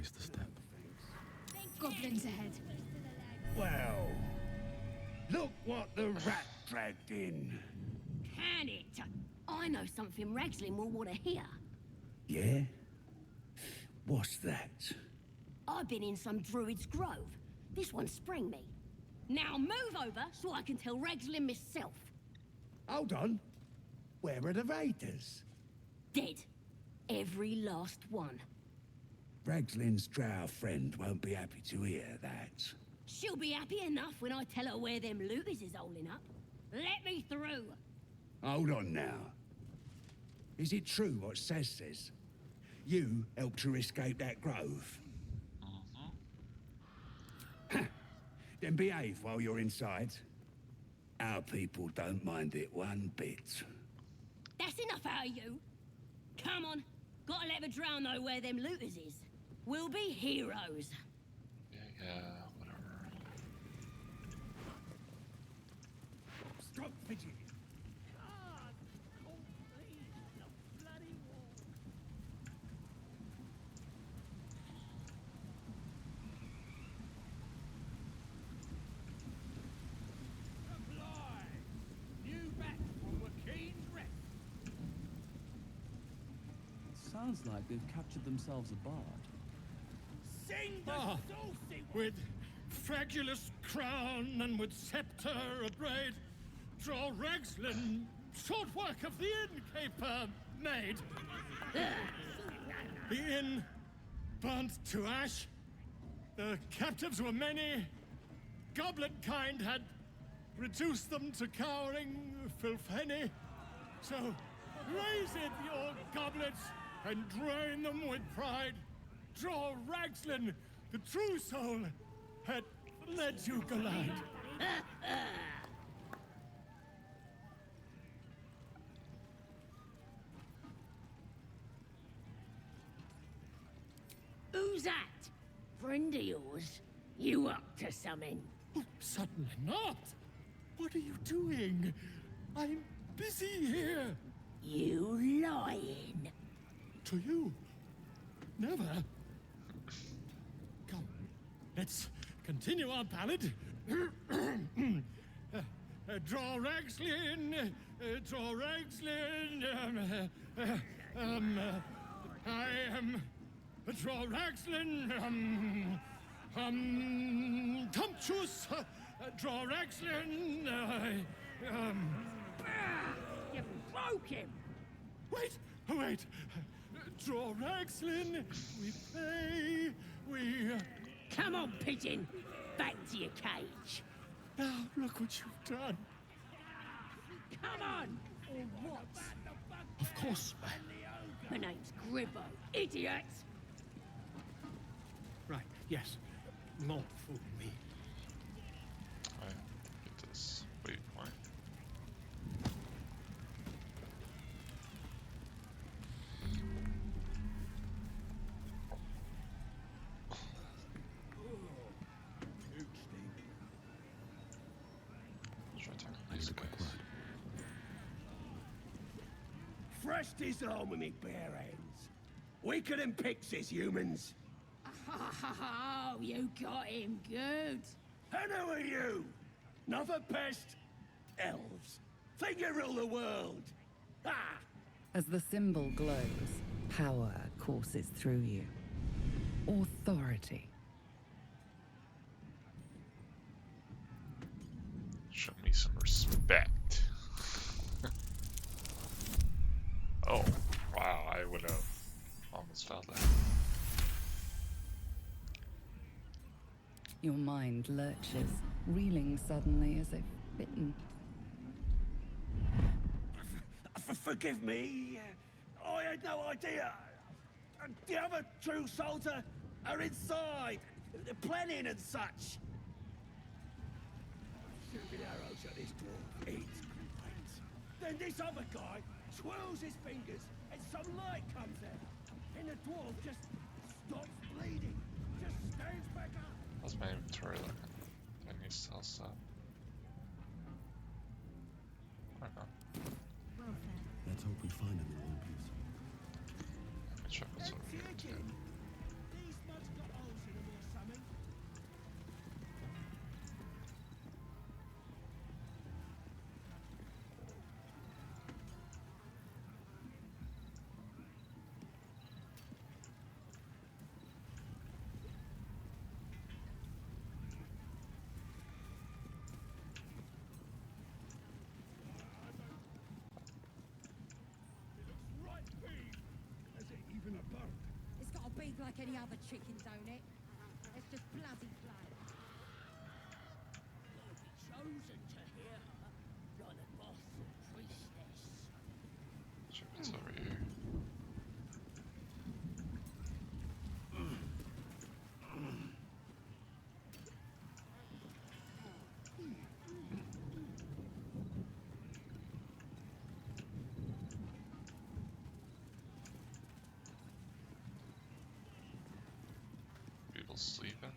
always the step. Goblins ahead. Well, look what the rat dragged in. Can it? I know something Ragslin will want to hear. Yeah? What's that? I've been in some druid's grove. This one sprang me. Now move over so I can tell Ragslin myself. Hold on. Where are the raiders? Dead. Every last one. Ragslin's drow friend won't be happy to hear that. She'll be happy enough when I tell her where them looters is holding up. Let me through. Hold on now. Is it true what Saz says? You helped her escape that grove? Then behave while you're inside. Our people don't mind it one bit. That's enough out of you. Come on. Gotta let the drow know where them looters is. We'll be heroes. Yeah, whatever. Stop fidgeting. Sounds like they've captured themselves a bard. Sing the saucy With fragulous crown and with scepter abraid, draw Ragslin, short work of the innkeeper made. The inn burnt to ash. The captives were many. Goblin kind had reduced them to cowering filfenny. So raise it, your goblets, and drain them with pride. Draw Ragslin, the true soul, had led you glide. Who's that? Friend of yours? You up to something? Oh, certainly not. What are you doing? I'm busy here. You lying. To you? Never. Come, let's continue our ballad. Draw Ragslin, draw Ragslin. I am draw Ragslin. Tumptuous. Draw Ragslin. You broke him. Wait. Draw Ragslin. We play. We. Come on, pigeon. Back to your cage. Now look what you've done. Come on. Or what? Of course. My name's Gribbo. Idiot. Right. Yes. Not fool me. Alright, get this waypoint. Try to talk to these guys. Fresh disarm with me bare hands. Weaker than pixies, humans. Oh, you got him good. And who are you? Another pest? Elves. Think you rule the world. Ah! As the symbol glows, power courses through you. Authority. Show me some respect. Oh, wow, I would have almost felt that. Your mind lurches, reeling suddenly as if bitten. Forgive me. I had no idea. The other true souls are inside. They're planning and such. Shooting arrows at this dwarf. It's great. Then this other guy twirls his fingers and some light comes out. And the dwarf just stops bleeding. Just stands back up. How's my inventory looking? Do I need to sell stuff? I don't know. Let's hope we find him in one piece. Let me check what's over here too. These much like any other chicken, don't it? It's just bloody plain. You'll be chosen to hear her, like the boss and priestess. Shipment's over here. People sleeping?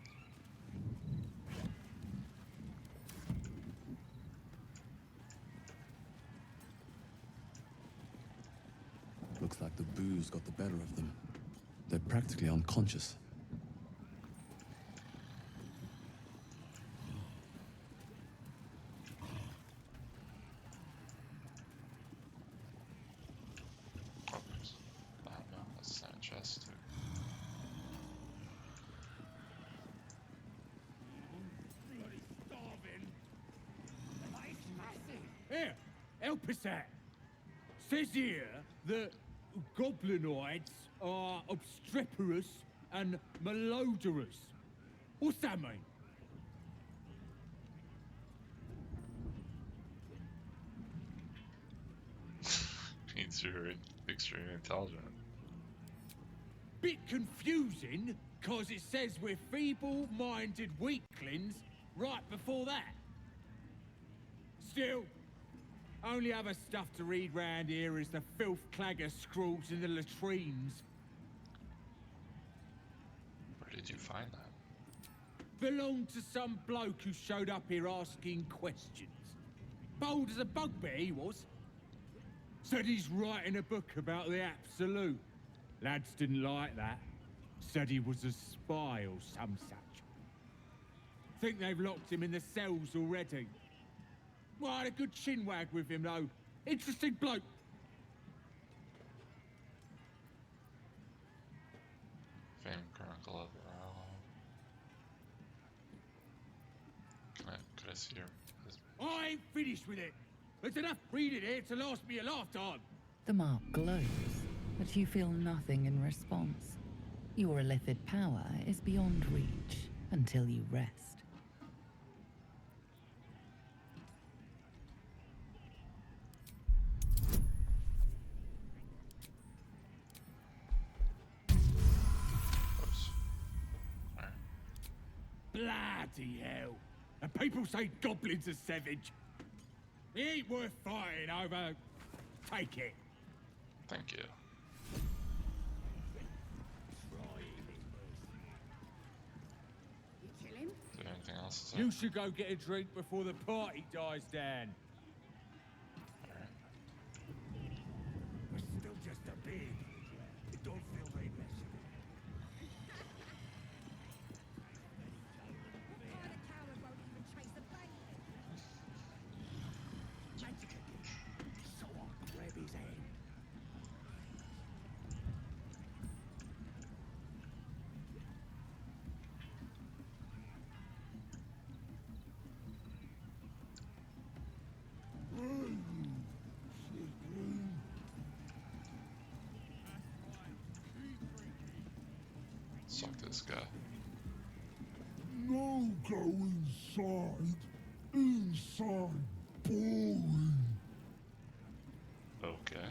Looks like the booze got the better of them. They're practically unconscious. Oh, there's... I don't know, that's not a chest too. Bloody starving. It's massive. Here, help us out. Says here that goblinoids are obstreperous and malodorous. What's that mean? Means you're extremely intelligent. Bit confusing, cause it says we're feeble-minded weaklings right before that. Still, only other stuff to read round here is the filth clagger scrawls in the latrines. Where did you find that? Belonged to some bloke who showed up here asking questions. Bold as a bugbear he was. Said he's writing a book about the Absolute. Lads didn't like that. Said he was a spy or some such. Think they've locked him in the cells already. Well, I had a good chinwag with him, though. Interesting bloke. Fame Chronicle of could I see his... I ain't finished with it. There's enough reading here to last me a lifetime. The mark glows, but you feel nothing in response. Your illithid power is beyond reach until you rest. Oops. Alright. Bloody hell. And people say goblins are savage. It ain't worth fighting over. Take it. Thank you. You kill him? Is there anything else to say? You should go get a drink before the party dies down. Alright. We're still just a bit. It don't feel very blessed. What kind of coward won't even chase a bank? Magic again. So I'll grab his hand. Suck this guy. No go inside. Inside. Boring. Okay. I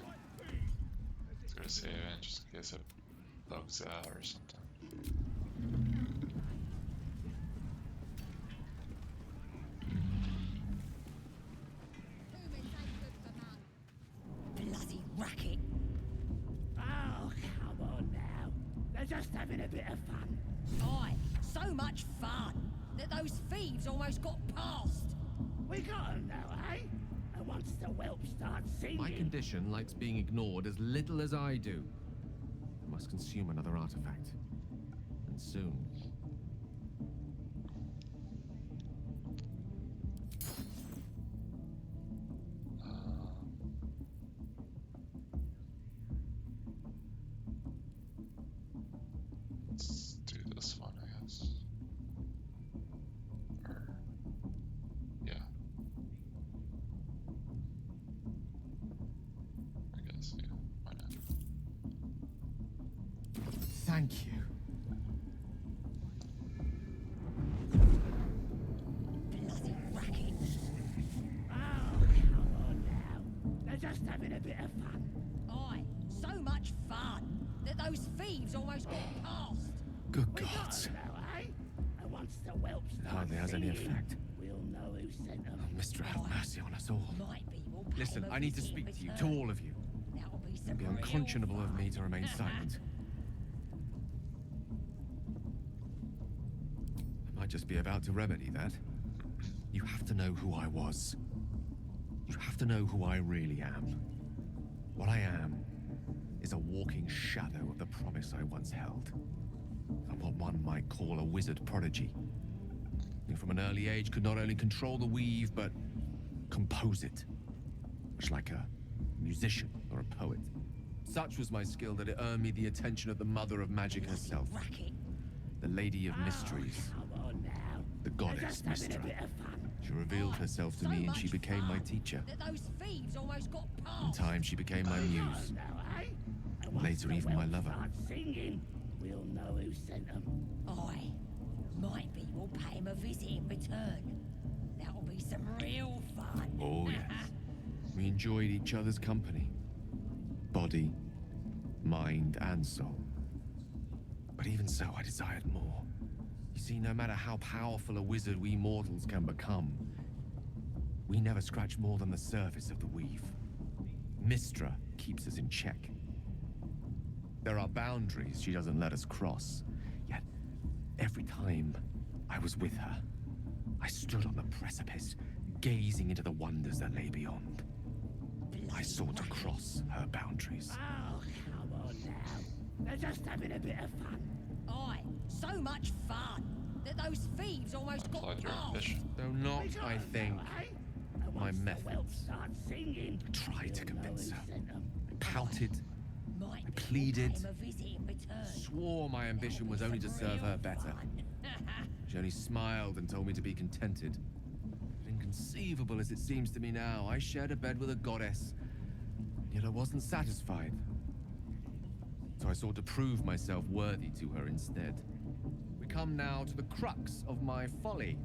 was gonna save it just in case it bugs out or something. Humans ain't good for mutton. Bloody racket. Oh, come on now. They're just having a bit of fun. Aye, so much fun that those thieves almost got past. We got 'em now, eh? And once the whelp starts singing... My condition likes being ignored as little as I do. I must consume another artifact. And soon. Let's do this one, I guess. Or, yeah. I guess, yeah. Why not? Thank you. thieves almost got past. Good gods. Now, eh? And once the whelps It hardly has any effect. we'll know who sent them. Oh, Mister, have mercy on us all. Might be we'll pay Listen, him a I need to visit in speak to you, to return. all of you. That'll be It'd some be real unconscionable of me to fun. remain silent. I might just be about to remedy that. You have to know who I was. You have to know who I really am. What I am is a walking shadow of the promise I once held. I'm what one might call a wizard prodigy. Who from an early age could not only control the weave, but compose it. Much like a musician or a poet. Such was my skill that it earned me the attention of the mother of magic herself. Racket. The Lady of Mysteries. Come on now. The goddess Just having a Mystra. bit of fun. She revealed herself to So me and she much became my fun teacher. That those thieves almost got In past. time, she became my muse. Now, eh? And once Later, the even my whelps lover. start singing, we'll know who sent them. Aye. Might be we'll pay him a visit in return. That'll be some real fun. Oh, yes. We enjoyed each other's company. Body, mind, and soul. But even so, I desired more. You see, no matter how powerful a wizard we mortals can become, we never scratch more than the surface of the weave. Mystra keeps us in check. There are boundaries she doesn't let us cross. Yet, every time I was with her, I stood on the precipice, gazing into the wonders that lay beyond. I sought to cross her boundaries. Oh, come on now. They're just having a bit of fun. Aye. So much fun. That those thieves almost got Applaud your past. ambition. Though not, We got I 'em think, now, eh? And my once the methods. whelps start singing, I tried to we'll know convince who her. sent them. I pouted, Might be pleaded. we'll pay him a visit in return. swore my ambition was only to serve her better. She only smiled and told me to be contented. But inconceivable as it seems to me now, I shared a bed with a goddess, yet I wasn't satisfied. So I sought to prove myself worthy to her instead. We come now to the crux of my folly.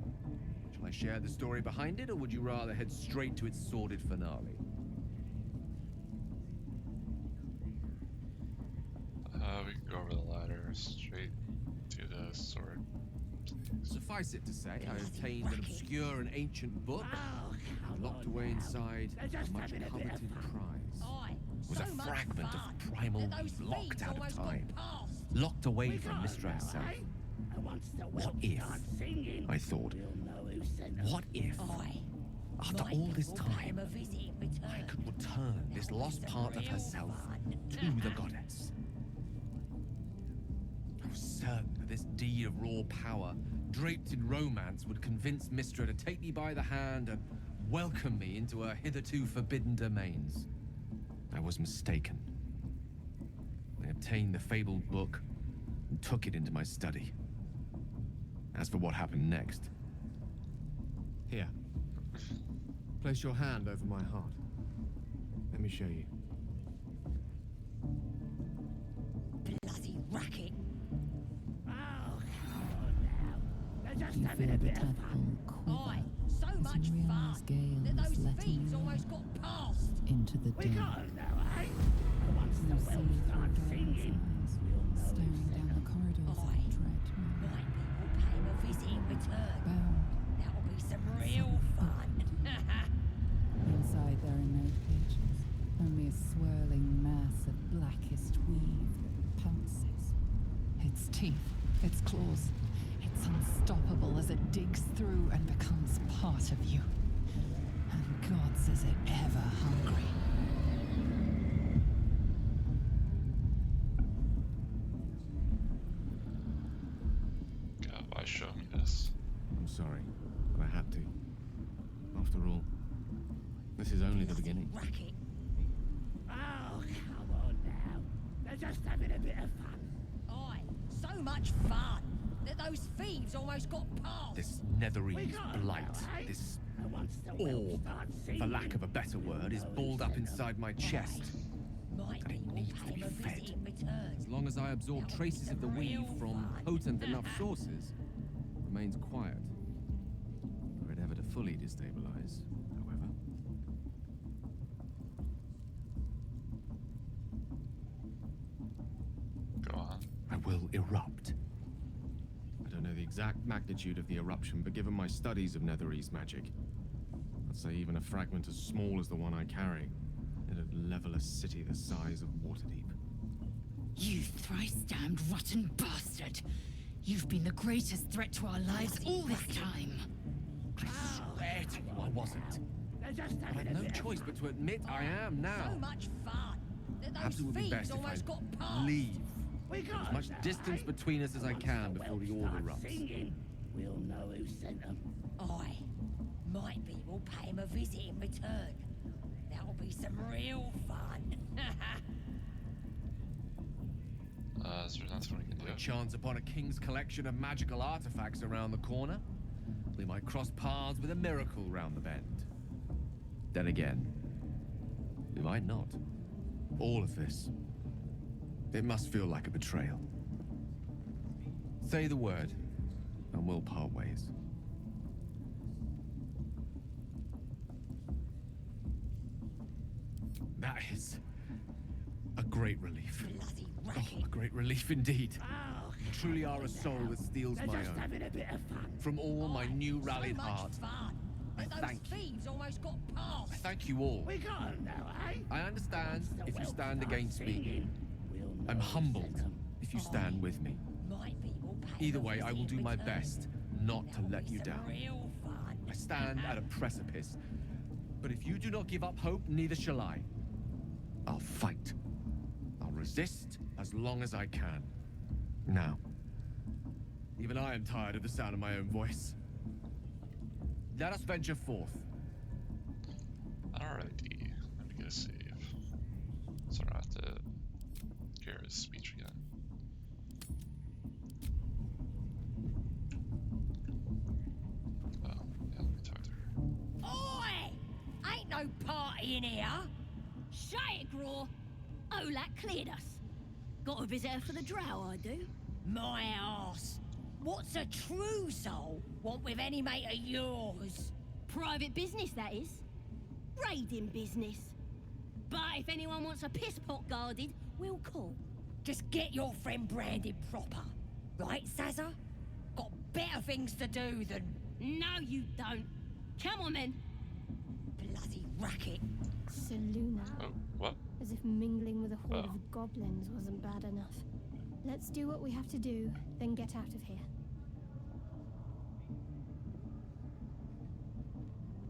Shall I share the story behind it, or would you rather head straight to its sordid finale? We can go over the ladder straight to the sword. Suffice it to say, I obtained an obscure and ancient book, Oh, come locked on away now. inside They're a just much having a bit of coveted fun. prize. Aye. Was so a much fragment of fun primal that those weave locked thieves out of almost time. got past. Locked away We from got 'em Mystra now, herself. eh? And once the What whelps if, start singing, I thought, we'll know who sent them. what if, Aye. after Might all be this we'll pay him time, a visit in return. I could return this That'll be lost some part of real herself fun. to the goddess? I was certain that this deed of raw power, draped in romance, would convince Mystra to take me by the hand and welcome me into her hitherto forbidden domains. I was mistaken. I obtained the fabled book and took it into my study. As for what happened next... Here. Place your hand over my heart. Let me show you. Bloody racket. Oh, come on now. They're just You having feel a the bit of tadpole fun. quiver Aye. So as much you realise fun Gale that is those letting thieves you almost got past. into the We dim. got 'em now, eh? And once the You see whelps through start Gale's singing, eyes, we'll know who staring sent down the them. corridors of Aye. the dread manor, Might be we'll pay him a visit in return. bound. That'll be some real fun. Inside there are no pages, only a swirling mass of blackest weave that pounces. Its teeth, its claws, it's unstoppable as it digs through and becomes part of you. And gods, is it ever hungry. God, why show me this? I'm sorry, but I had to. After all, this is only the beginning. Racket. Oh, come on now. They're just having a bit of fun. Aye. So much fun that those thieves almost got past. This We netherese got 'em blight, now, eh? this And once the whelps orb, start singing, for lack of a better word, is we'll know balled who up sent them. inside my chest. Might And be it we'll needs to pay be him a fed. visit in return. As long as I absorb That'll be traces of the some weave real from fun. potent enough sources, it remains quiet. Were it ever to fully destabilize, however. Go on. erupt. I don't know the exact magnitude of the eruption, but given my studies of Netherese magic, I'd say even a fragment as small as the one I carry, it'd level a city the size of Waterdeep. You thrice-damned rotten bastard! You've been the greatest threat to our lives all this time! I swear to you I wasn't. They're just But having I've a no bit of choice but to admit I am So now. much fun that Perhaps it those would be thieves best if almost I got past. leave. We got As much them, distance eh? between us as I Once can the before the whelps order start erupts. singing, we'll know who sent them. Aye. Might be we'll pay him a visit in return. That'll be some real fun. Is there nothing we can do? By chance upon a king's collection of magical artifacts around the corner, we might cross paths with a miracle round the bend. Then again, we might not. All of this, it must feel like a betrayal. Say the word, and we'll part ways. That is a great relief. Bloody Oh, racket. a great relief indeed. Oh, You truly are a soul that steals they're my just own. having a bit of fun. From all my new rallied so much heart, fun I that those thank you. thieves almost got I past. thank you all. We got them now, eh? I understand Once the if you whelps stand start against me. singing, we'll know I'm who humbled sent them. if you stand with me. Might be we'll pay Either him a way, I visit will in do my return. best not to That'll let be you some down. real fun. I stand at a precipice. But if you do not give up hope, neither shall I. I'll fight. I'll resist as long as I can. Now, even I am tired of the sound of my own voice. Let us venture forth. Alrighty, let me get a save. So I have to hear his speech again. Oh, yeah, let me talk to her. Oi! Ain't no party in here. Shut it, Graw. Olak cleared us. Got a visitor for the drow, I do. My arse. What's a true soul want with any mate of yours? Private business, that is. Raiding business. But if anyone wants a piss pot guarded, we'll call. Just get your friend branded proper. Right, Sazza? Got better things to do than... No, you don't. Come on, then. Bloody racket. Seluna. Oh, what? As if mingling with a horde Oh. of goblins wasn't bad enough. Let's do what we have to do, then get out of here.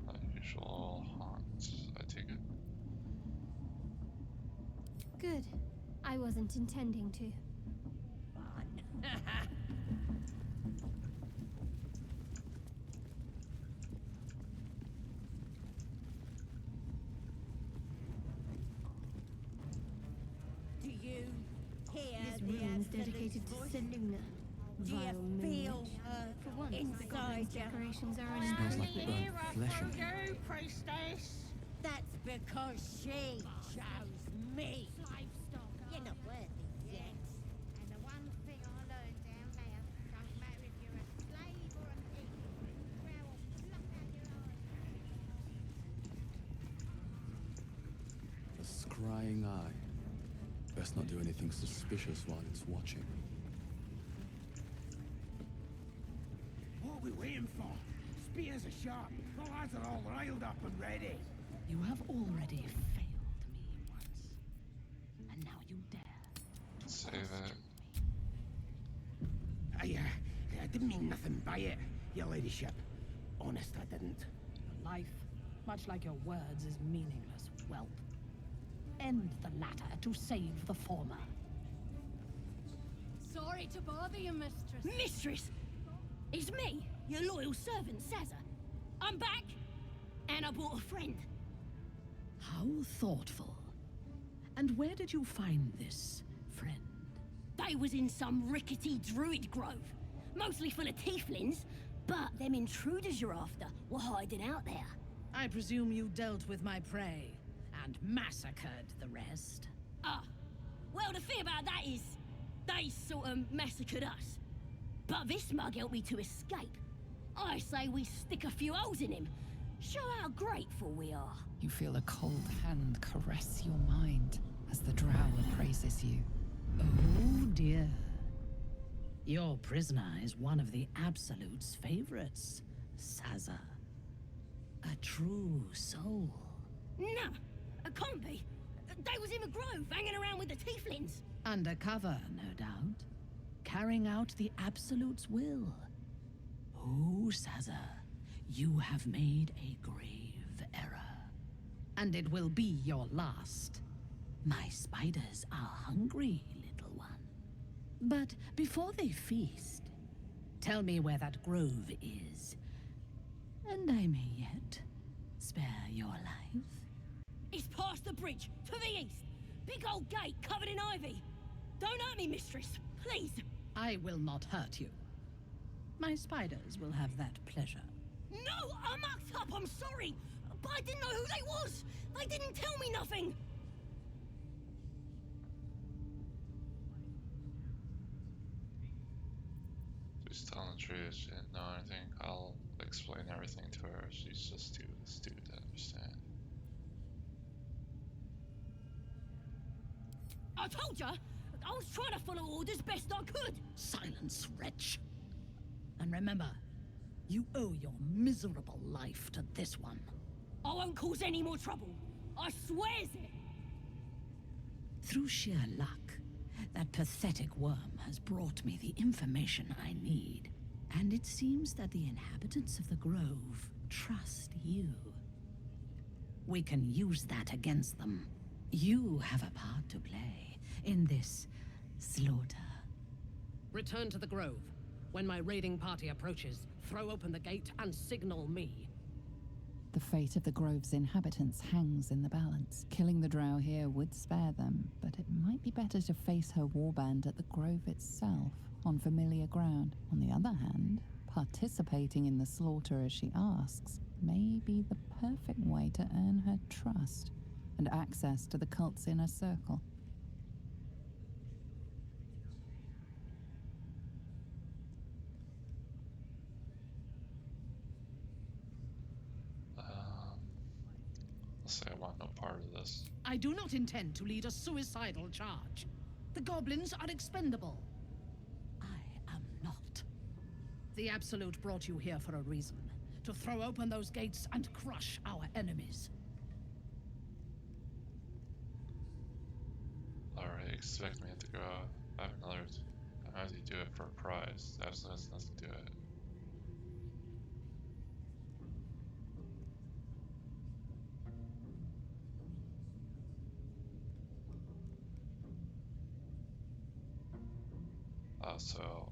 Unusual haunt, I take it. Good. I wasn't intending to. Fun. Do you hear This the room's absolute dedicated to voice? Seluna. Do you Vile feel moonwitch. her For once, the inside goblin's you? decorations are Smells an like burnt flesh in here. You, priestess! That's because she chose me. You're not worthy yet. And the one thing I learned down there, don't matter if you're a slave or a king, Drow will pluck out your eyes. A scrying eye. Best not do anything suspicious while it's watching. What are we waiting for? Spears are sharp. The lads are all riled up and ready. You have already failed me once. And now you dare. Save it. I didn't mean nothing by it, your ladyship. Honest, I didn't. Your life, much like your words, is meaningless, whelp. End the latter to save the former. Sorry to bother you, mistress. Mistress! It's me, your loyal servant, Sazza. I'm back, and I brought a friend. How thoughtful. And where did you find this friend? They was in some rickety druid grove, mostly full of tieflings, but them intruders you're after were hiding out there. I presume you dealt with my prey and massacred the rest. Ah, well, the thing about that is, they sort of massacred us. But this mug helped me to escape. I say we stick a few holes in him. Show how grateful we are. You feel a cold hand caress your mind as the drow praises you. Oh dear. Your prisoner is one of the Absolute's favorites, Saza. A true soul. Nah, it can't be. They was in the grove, hanging around with the tieflings. Undercover, no doubt. Carrying out the Absolute's will. Oh, Saza, you have made a grave error. And it will be your last. My spiders are hungry, little one. But before they feast, tell me where that grove is. And I may yet spare your life. It's past the bridge, to the east. Big old gate covered in ivy. Don't hurt me, mistress, please. I will not hurt you. My spiders will have that pleasure. No, I mucked up, I'm sorry. But I didn't know who they was. They didn't tell me nothing. She's telling the truth. She didn't know anything. I'll explain everything to her. She's just too stupid to understand. I told ya, I was trying to follow orders best I could. Silence, wretch. And remember, you owe your miserable life to this one. I won't cause any more trouble. I swears it. Through sheer luck, that pathetic worm has brought me the information I need. And it seems that the inhabitants of the Grove trust you. We can use that against them. You have a part to play in this slaughter. Return to the Grove. When my raiding party approaches, throw open the gate and signal me. The fate of the Grove's inhabitants hangs in the balance. Killing the drow here would spare them, but it might be better to face her warband at the Grove itself, on familiar ground. On the other hand, participating in the slaughter as she asks may be the perfect way to earn her trust and access to the cult's inner circle. I'll say I want no part of this. I do not intend to lead a suicidal charge. The goblins are expendable. I am not. The Absolute brought you here for a reason. To throw open those gates and crush our enemies. Alright, expect me to go. I have another. I have to do it for a prize. That has nothing to do it. So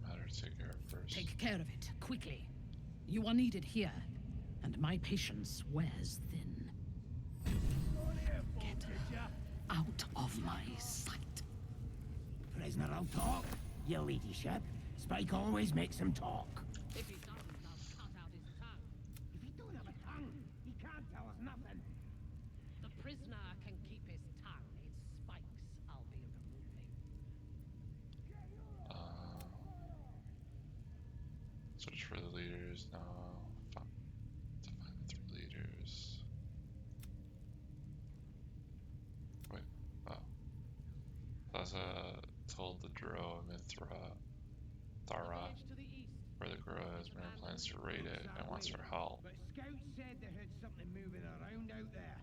matter to take care of first. Take care of it, quickly. You are needed here, and my patience wears thin. Get out of my sight. Prisoner, I'll talk. Your ladyship. Spike always makes him talk. If he doesn't, I'll cut out his tongue. If he don't have a tongue, he can't tell us nothing. The prisoner can keep his tongue. It's spikes I'll be removing. Search for the leaders. No. To find the 3 leaders. Wait. Oh. Plaza told the Drow Thara where the Drow has many plans to raid it and wants her help. But scouts said they heard something moving around out there.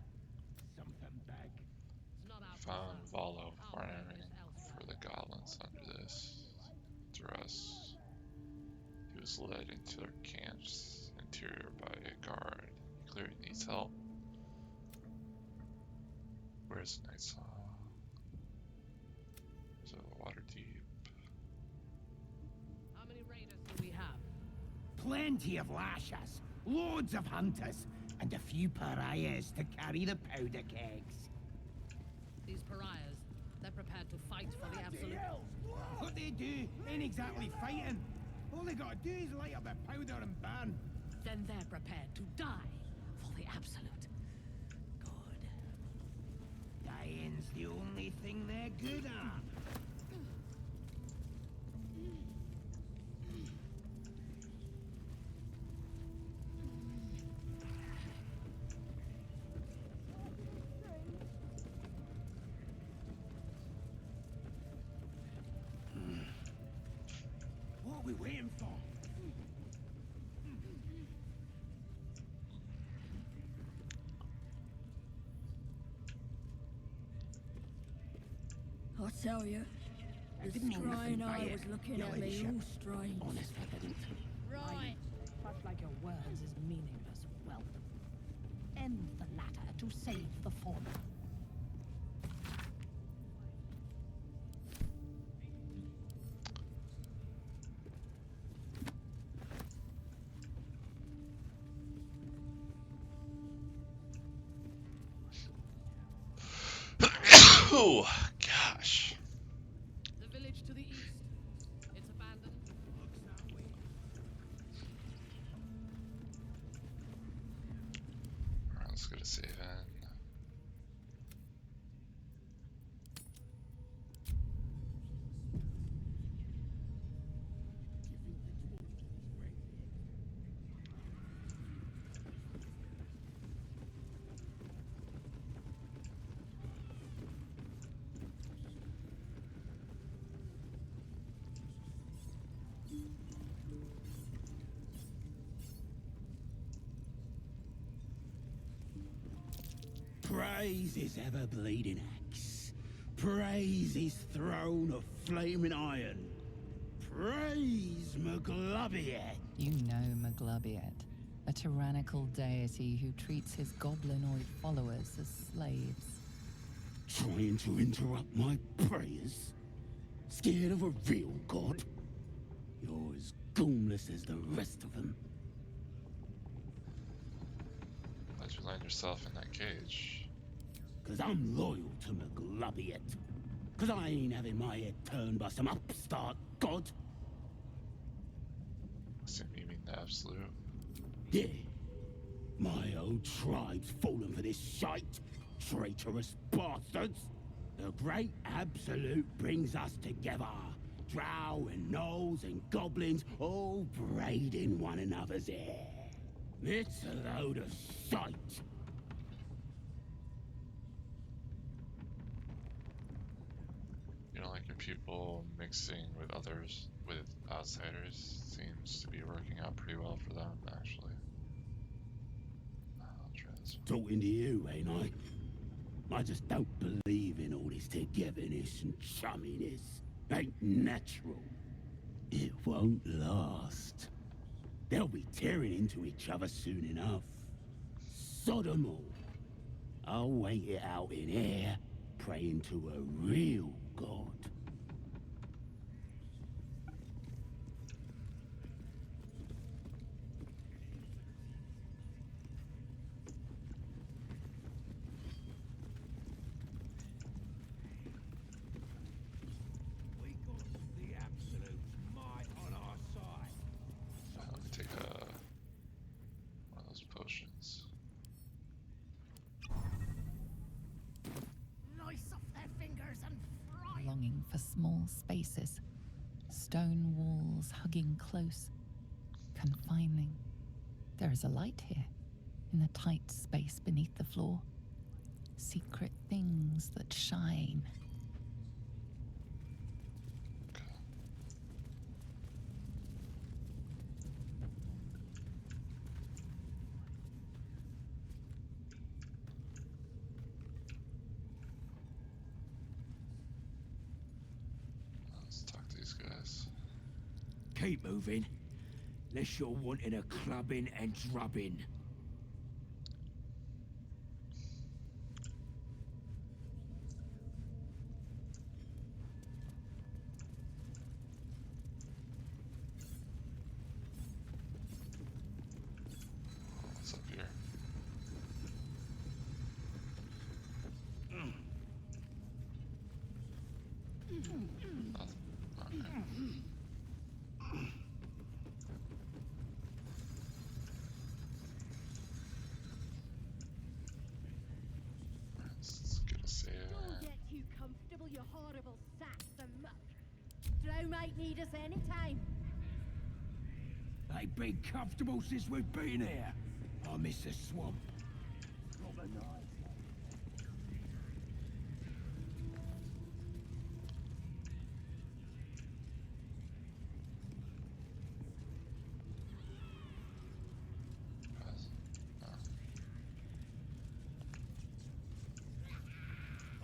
Something big. Found Valo farming for the goblins under this duress. He was led into their camp's interior by a guard. He clearly needs help. Where's Nightsaw? So Waterdeep. How many raiders do we have? Plenty of lashes, loads of hunters, and a few pariahs to carry the powder kegs. These pariahs, they're prepared to fight for the Absolute. What they do ain't exactly fighting. All they gotta do is light up their powder and burn. Then they're prepared to die for the Absolute. Good. Dying's the only thing they're good at. I tell you, the didn't mean nothing scrying by eye it. was looking You at lady me shut- all strange. Honest, I didn't. Right. Such like your words is meaningless. Well, end the latter to save the former. Oh, gosh. The village to the east. It's abandoned. Alright, let's go to save in. Praise his ever-bleeding axe. Praise his throne of flaming iron. Praise Maglubiet. You know Maglubiet, a tyrannical deity who treats his goblinoid followers as slaves. Trying to interrupt my prayers? Scared of a real god? You're as goomless as the rest of them. How'd you land yourself in that cage? 'Cause I'm loyal to Maglubiet. 'Cause I ain't having my head turned by some upstart god. Assume you mean the absolute. Yeah. My old tribe's fallen for this shite. Traitorous bastards. The great absolute brings us together. Drow and gnolls and goblins all braiding one another's hair. It's a load of shite. You don't like your people mixing with others, with outsiders. Seems to be working out pretty well for them, actually. I'll try this one. Talking to you, ain't I? I just don't believe in all this togetherness and chumminess. Ain't natural. It won't last. They'll be tearing into each other soon enough. Sod 'em all. I'll wait it out in here, praying to a real god. We got the absolute might on our side. Let me take one of those potions. Nice off their fingers and fry. Longing for small spaces, stone walls hugging close, confining. There is a light here, in the tight space beneath the floor. Secret things that shine. Let's talk to these guys. Keep moving. Unless you're wanting a clubbing and drubbing. What's up here? Nothing. Okay. Let's get a save. Don't get too comfortable, you horrible sacks of muck. Drow might need us anytime. They've been comfortable since we've been here. I miss the swamp. Proper nice. Pass. No.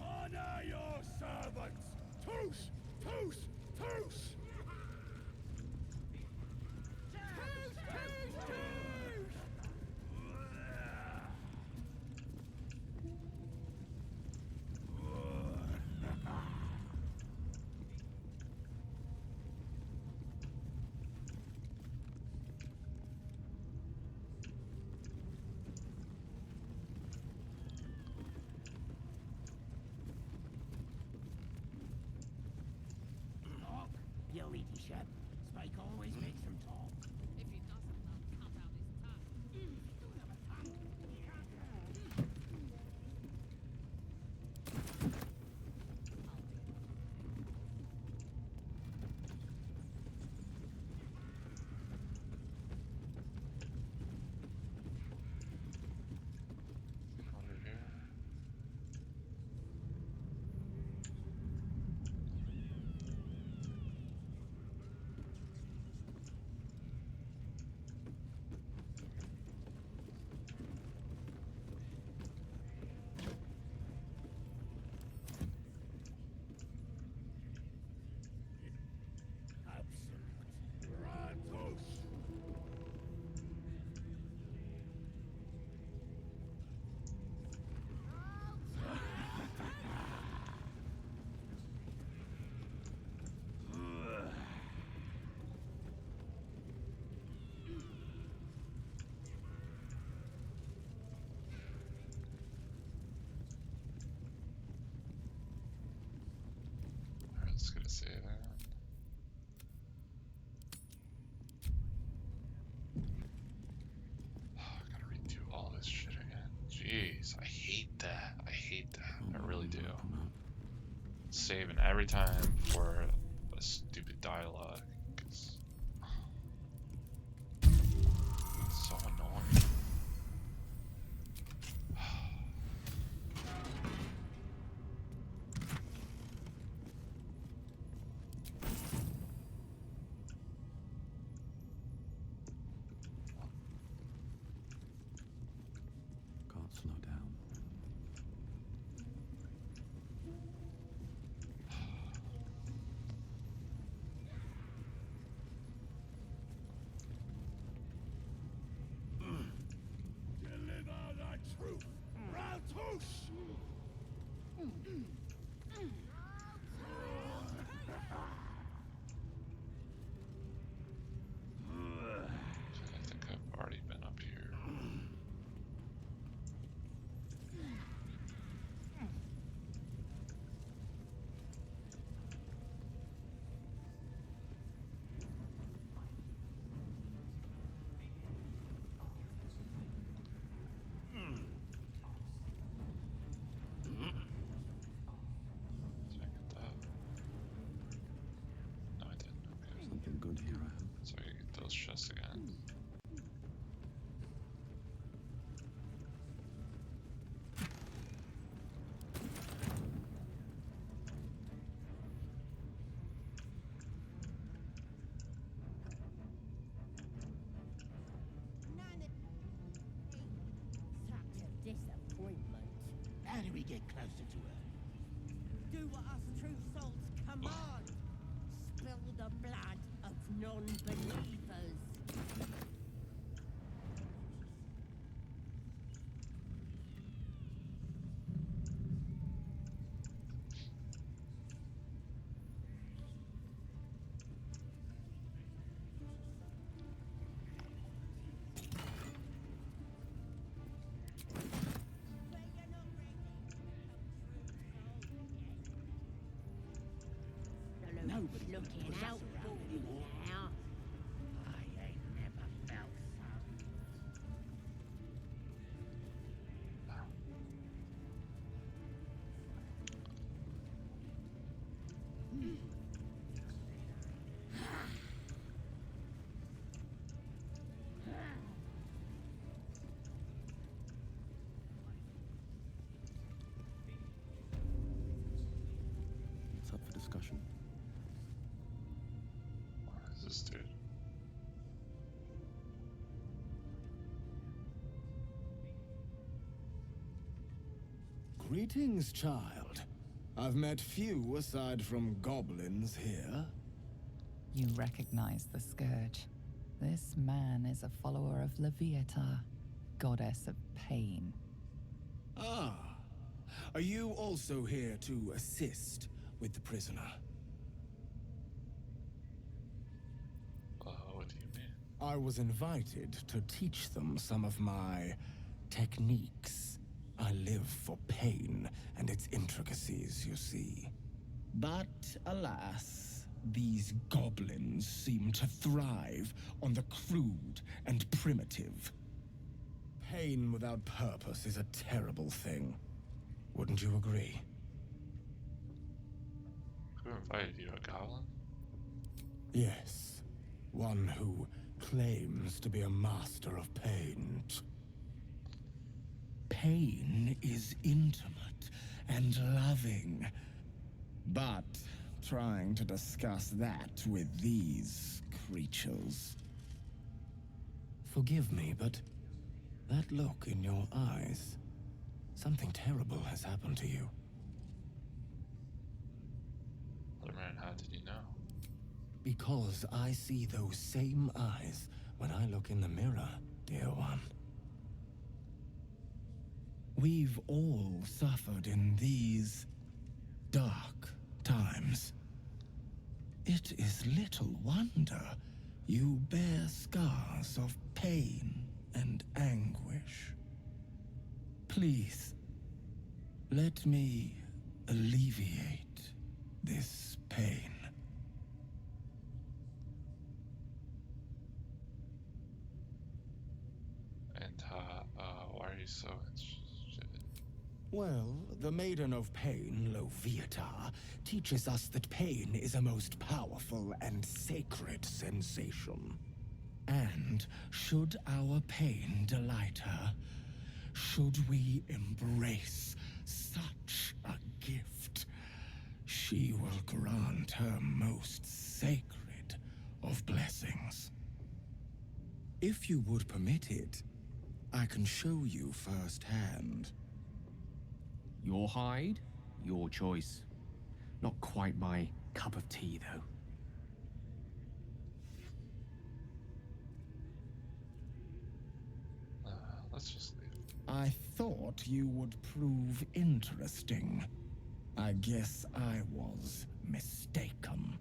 Honor your servants. Toos! Toos! Toos! Talk, you ladyship. Spike always makes them talk. If he doesn't, I'll cut out his tongue. Don't have a tongue. Under here. Absolute. Ratos. Alright, let's get a save in. Gotta redo all this shit again. Jeez, I hate that. I hate that. I really do. Saving every time for a stupid dialogue. 'Cause it's so annoying. Can't slow down. Deliver the truth. Ratos. I think I've already been up here. Did I get that? No, I didn't. Okay. Something good here, I hope. So I can get those chests again. Such a disappointment. How do we get closer to her? Do what us true souls command. Spill the blood of non-believers. Nobody Looking puts us out around for you anymore. now. I ain't never felt so. It's up for discussion. What is this dude? Greetings, child. I've met few aside from goblins here. You recognize the Scourge. This man is a follower of Leviatha, goddess of pain. Ah, are you also here to assist with the prisoner? What do you mean? I was invited to teach them some of my techniques. I live for pain and its intricacies, you see. But alas, these goblins seem to thrive on the crude and primitive. Pain without purpose is a terrible thing. Wouldn't you agree? Who invited you, a goblin? Yes, one who claims to be a master of pain. Pain is intimate and loving, but trying to discuss that with these creatures. Forgive me, but that look in your eyes, something terrible has happened to you. Otherman, how did you know? Because I see those same eyes when I look in the mirror, dear one. We've all suffered in these dark times. It is little wonder you bear scars of pain and anguish. Please, let me alleviate this pain. And why are you so interested? Well, the Maiden of Pain, Leviatha, teaches us that pain is a most powerful and sacred sensation. And should our pain delight her, should we embrace such a gift, she will grant her most sacred of blessings. If you would permit it, I can show you firsthand. Your hide, your choice. Not quite my cup of tea, though. Let's just leave. I thought you would prove interesting. I guess I was mistaken.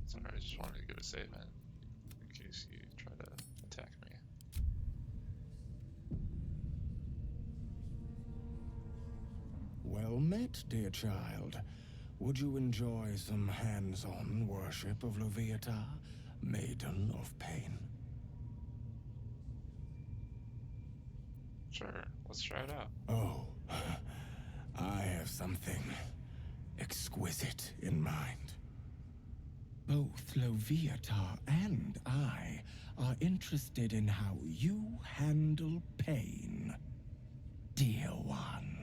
Sorry, I just wanted to give a save in case you try to attack me. Well met, dear child. Would you enjoy some hands-on worship of Leviatha, Maiden of Pain? Sure, let's try it out. Oh, I have something exquisite in mind. Both Leviatha and I are interested in how you handle pain, dear one.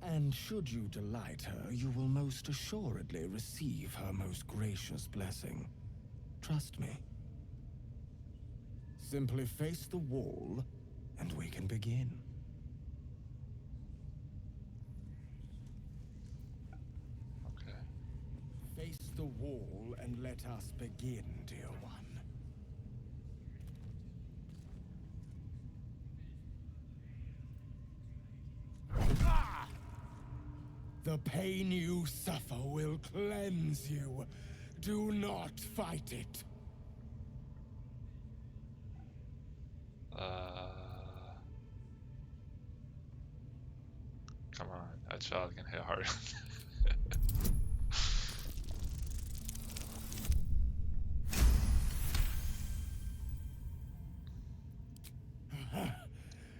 And should you delight her, you will most assuredly receive her most gracious blessing. Trust me. Simply face the wall, and we can begin. Okay. Face the wall and let us begin, dear one. The pain you suffer will cleanse you. Do not fight it. Come on, that child can hit hard.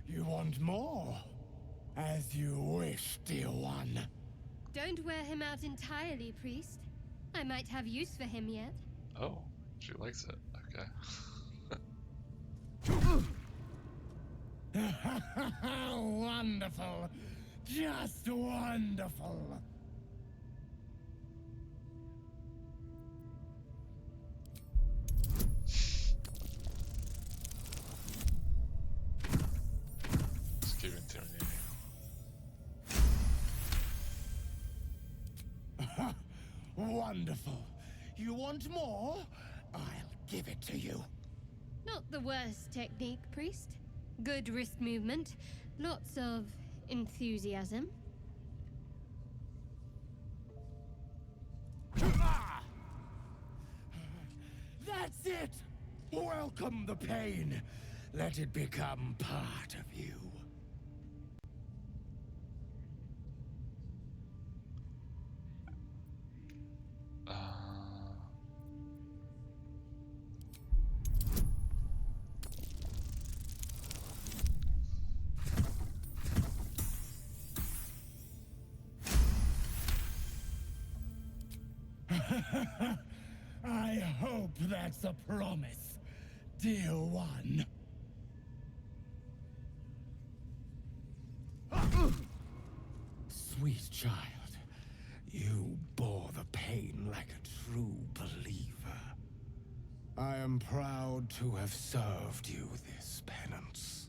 You want more? As you wish, dear one. Don't wear him out entirely, priest. I might have use for him yet. Oh, she likes it. Okay. Wonderful. Just wonderful. Wonderful. You want more? I'll give it to you. Not the worst technique, priest. Good wrist movement. Lots of enthusiasm. That's it! Welcome the pain. Let it become part of you. I hope that's a promise, dear one. Sweet child, you bore the pain like a true believer. I am proud to have served you this penance.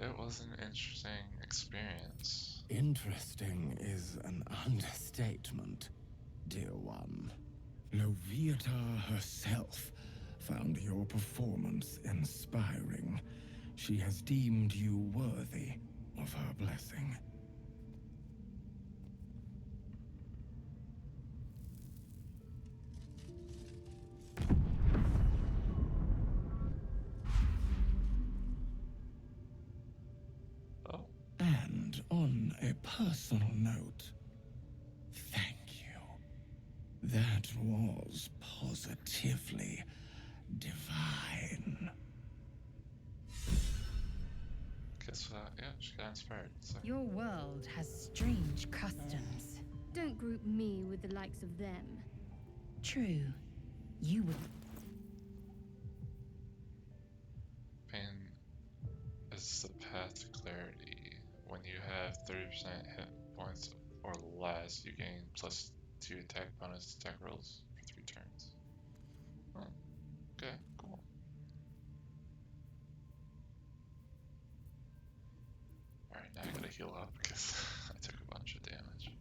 It was an interesting experience. Interesting is an understatement, dear one. Loviatar herself found your performance inspiring. She has deemed you worthy of her blessing. And on a personal note, thank you. That was positively divine. Guess what? Yeah, she got inspired. So. Your world has strange customs. Don't group me with the likes of them. True. You would. Pain is the path to clarity. When you have 30% hit points or less, you gain +2 attack bonus attack rolls for 3 turns. Oh, okay, cool. Alright, now I gotta heal up because I took a bunch of damage.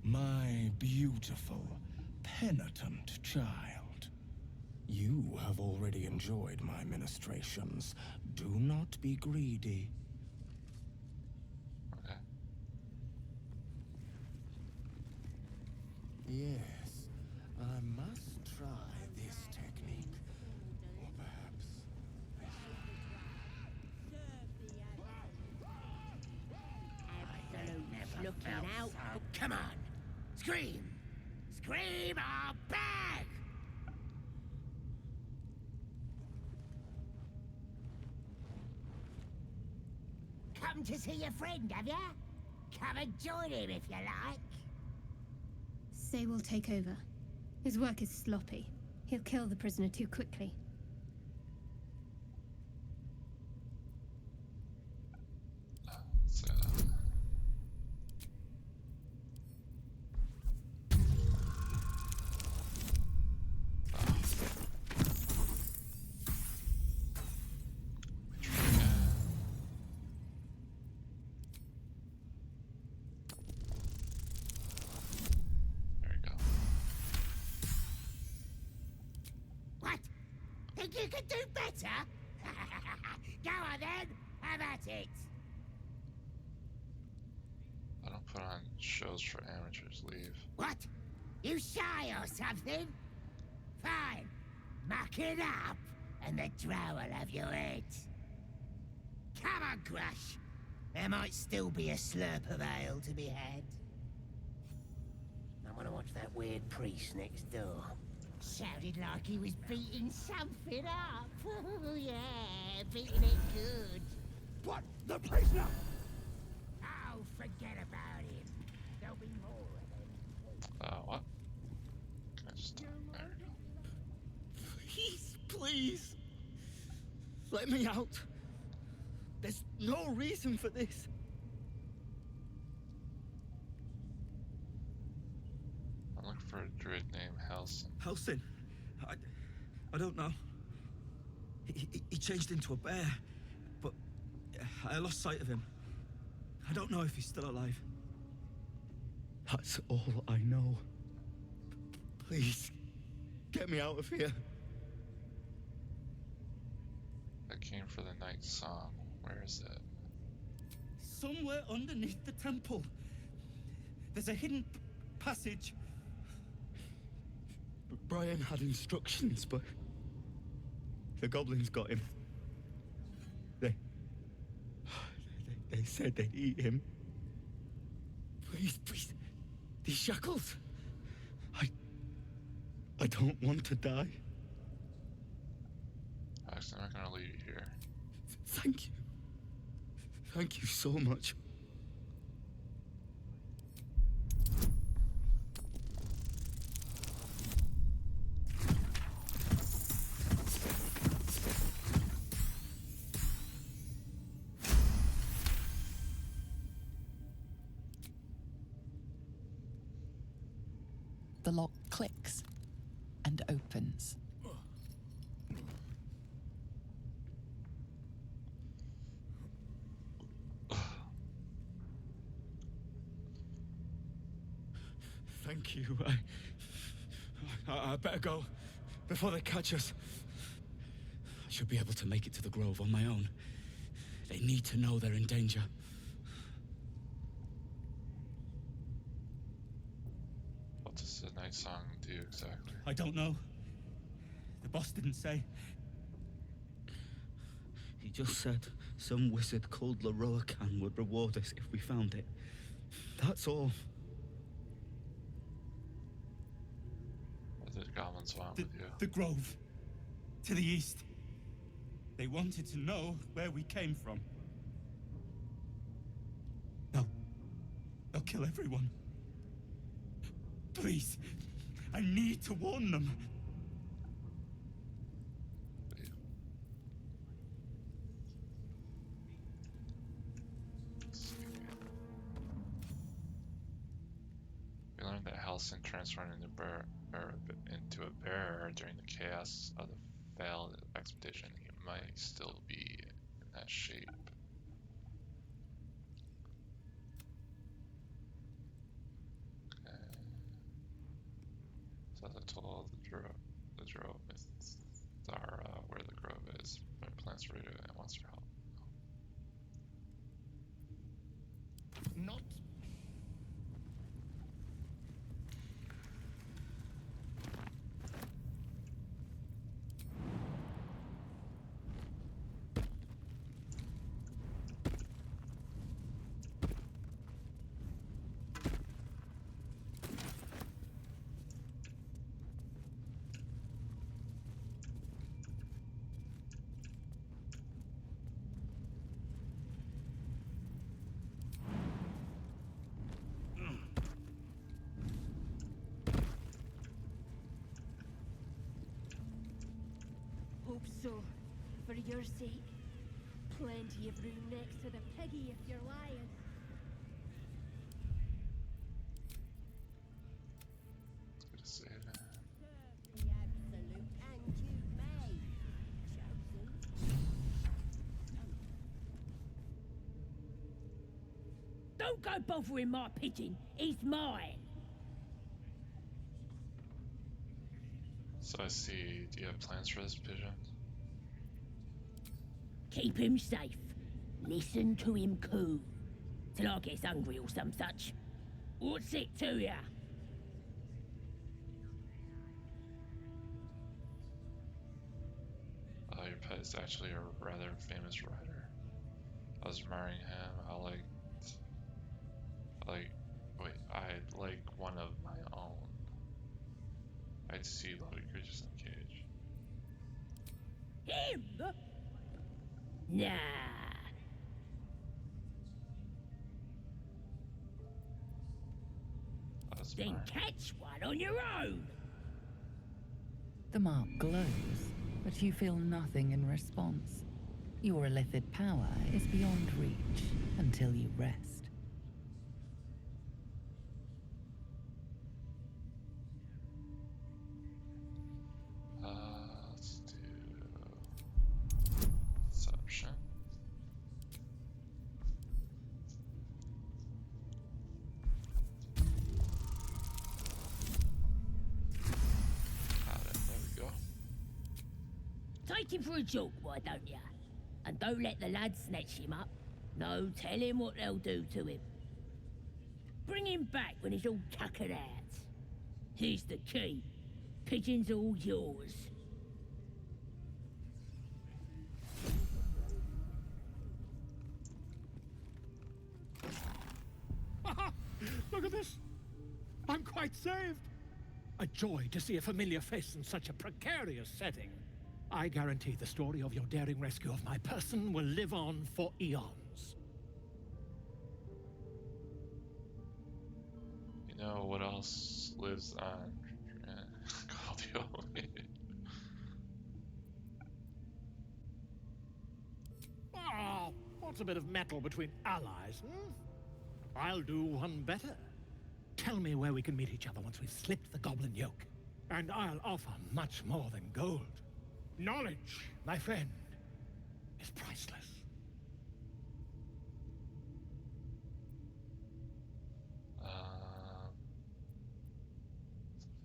My beautiful, penitent child. You have already enjoyed my ministrations. Do not be greedy. Okay. Yes, I must try this technique. Or perhaps Looking out. Come on. Scream! Scream or bag! Come to see your friend, have ya? Come and join him if you like. Say we'll take over. His work is sloppy. He'll kill the prisoner too quickly. So, there we go. What? Think you could do better? Go on then. Have at it. I don't put on shows for amateurs. Leave. What? You shy or something? Fine. Muck it up, and the drow will have your head. Come on, Crush. There might still be a slurp of ale to be had. I want to watch that weird priest next door. Sounded like he was beating something up. Oh, yeah, beating it good. What? The prisoner? Oh, forget about him. There'll be more of them. What? Can I just... There we go. Please, please. Let me out. There's no reason for this. I'm looking for a druid Helsing. I don't know. He changed into a bear, but I lost sight of him. I don't know if he's still alive. That's all I know. Please, get me out of here. I came for the night song. Where is it? Somewhere underneath the temple. There's a hidden passage. Brian had instructions, but the goblins got him. They said they'd eat him. Please, these shackles. I don't want to die. Actually, I'm not gonna leave you here. Thank you. Thank you so much. The lock clicks and opens. Thank you. I better go before they catch us. I should be able to make it to the Grove on my own. They need to know they're in danger. What does the night song do exactly? I don't know. The boss didn't say. He just said some wizard called Leroacan would reward us if we found it. That's all. What did goblins want with you? The Grove. To the east. They wanted to know where we came from. They'll kill everyone. Please, I need to warn them. We learned that Halcyon transformed into a bear during the chaos of the failed expedition. He might still be in that shape. Okay. So as I told the drove with Zara where the grove is, but plans for it and wants her help. Not. Hope so. For your sake. Plenty of room next to the piggy if you're lying. Good to see it. The absolute and you may. Chosen. Don't go bothering my pigeon. He's mine. So I see, do you have plans for this pigeon? Keep him safe. Listen to him coo. Till I gets hungry or some such. What's it to ya? Your pet is actually a rather famous rider. I was admiring him. I like one of my own. I'd see lovely creatures in a cage. Him? Nah. Then catch one on your own. The mark glows, but you feel nothing in response. Your illithid power is beyond reach until you rest. Take him for a joke, why don't ya? And don't let the lads snatch him up. No, tell him what they'll do to him. Bring him back when he's all tuckered out. Here's the key. Pigeon's all yours. Look at this! I'm quite saved! A joy to see a familiar face in such a precarious setting. I guarantee the story of your daring rescue of my person will live on for eons. You know what else lives on Galdio? Oh, what's a bit of metal between allies, hmm? I'll do one better. Tell me where we can meet each other once we've slipped the goblin yoke. And I'll offer much more than gold. Knowledge, my friend, is priceless.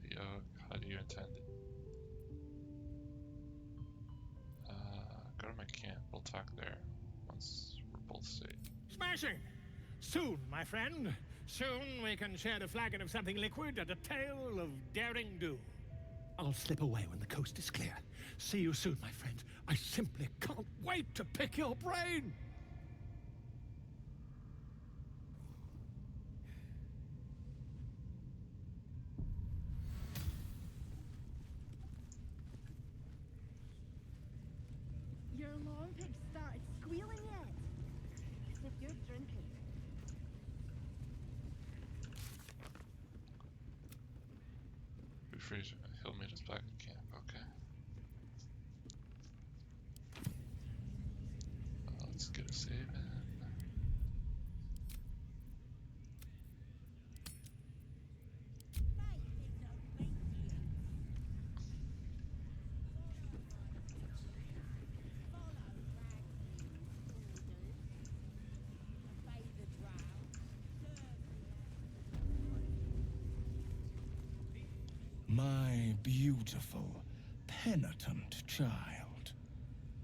The yoke, how do you intend it? Go to my camp, we'll talk there once we're both safe. Smashing! Soon, my friend. Soon we can share a flagon of something liquid and a tale of daring do. I'll slip away when the coast is clear. See you soon, my friend. I simply can't wait to pick your brain! Your alarm pig started squealing yet? As if you're drinking. Refreeze, he'll meet us back at camp, okay. Let's get a save in. My beautiful, penitent child.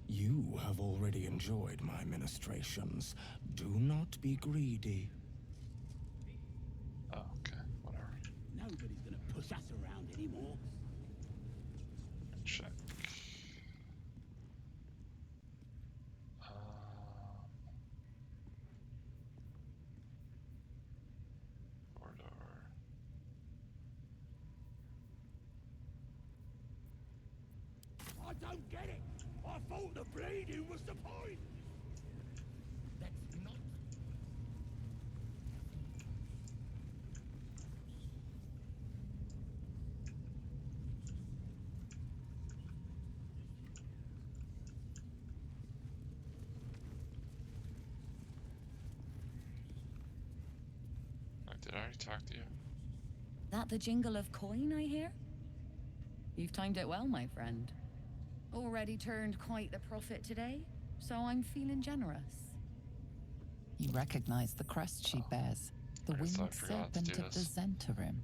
You have already enjoyed my ministrations. Do not be greedy. Oh, okay, whatever. Nobody's gonna push us around anymore. Check. Corridor. I don't get it. I thought the bleeding was the point. That's not... Did I already talk to you? That the jingle of coin I hear? You've timed it well, my friend. Already turned quite the profit today, so I'm feeling generous. You recognize the crest she bears, the I guess I winged forgot to serpent do of the this. Zentarim.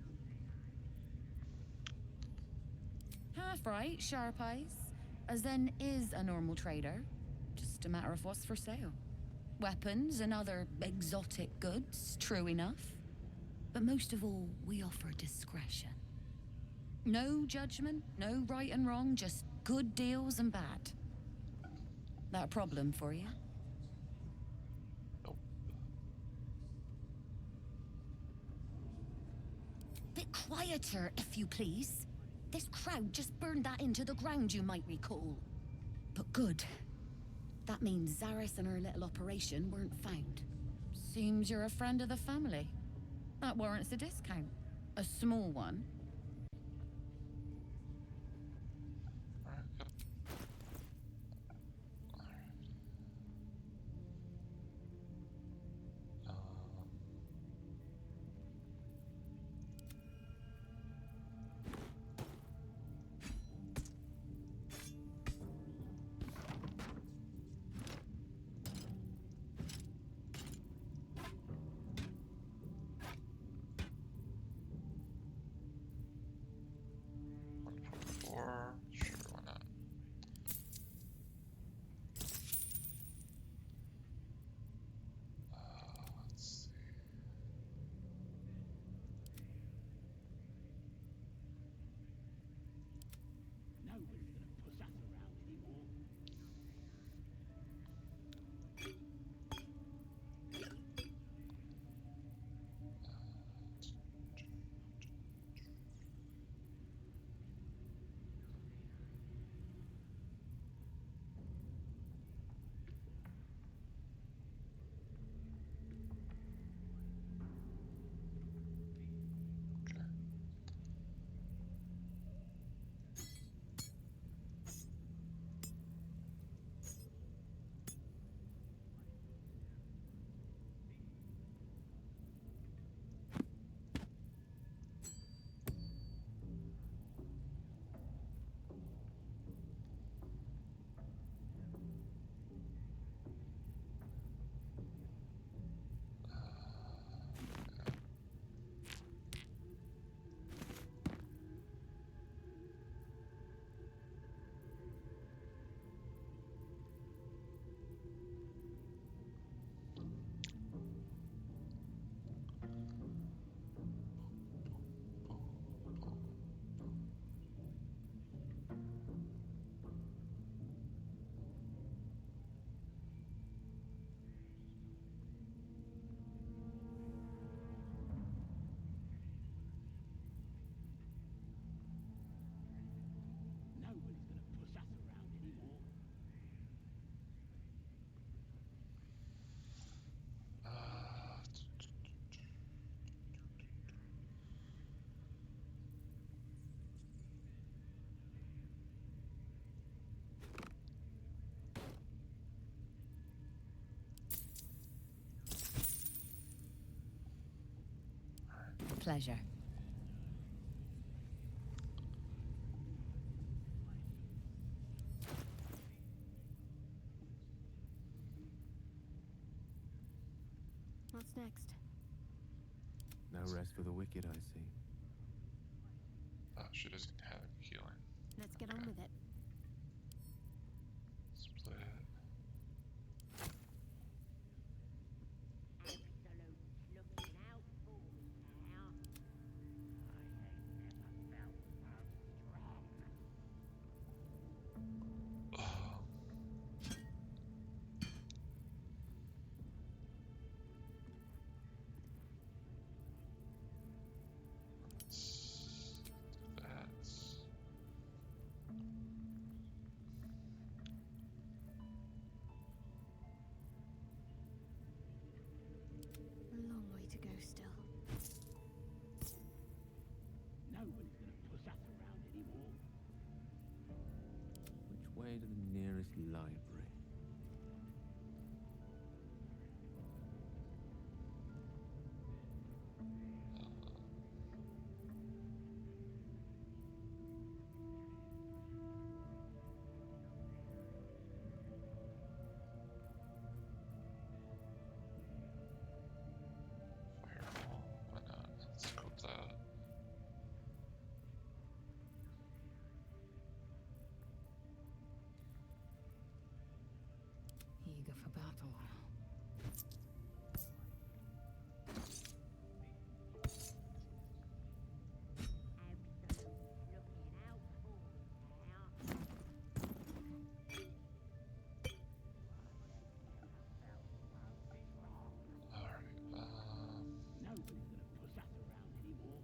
Half right, sharp eyes. Azen is a normal trader, just a matter of what's for sale. Weapons and other exotic goods, true enough. But most of all, we offer discretion. No judgment, no right and wrong, just good deals and bad. That a problem for you? Nope. Bit quieter, if you please. This crowd just burned that into the ground, you might recall. But good. That means Zaris and her little operation weren't found. Seems you're a friend of the family. That warrants a discount. A small one. Alright, yep. pleasure. What's next? No rest for the wicked, I see. Oh, she doesn't have healing. Let's get on with it. Split. That's A long way to go still. Nobody's gonna push us around anymore. Which way to the nearest library? fireball. Why not? Let's go with that. Eager for battle. Alright, Nobody's gonna push us around anymore.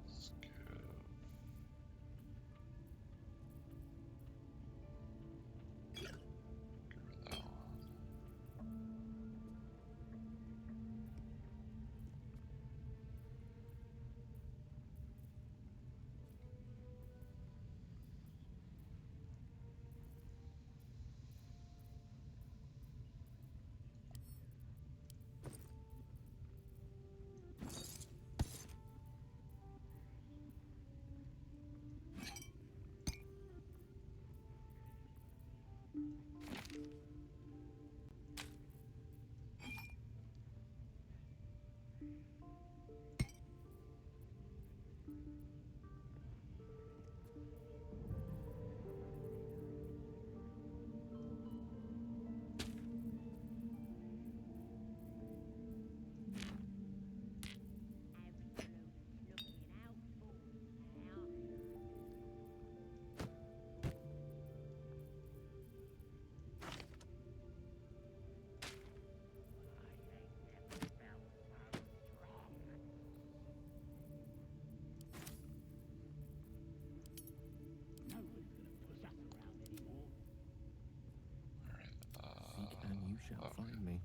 let's go. Get rid of that one. Nobody's gonna push us around anymore. Alright, Seek and you shall okay. find me.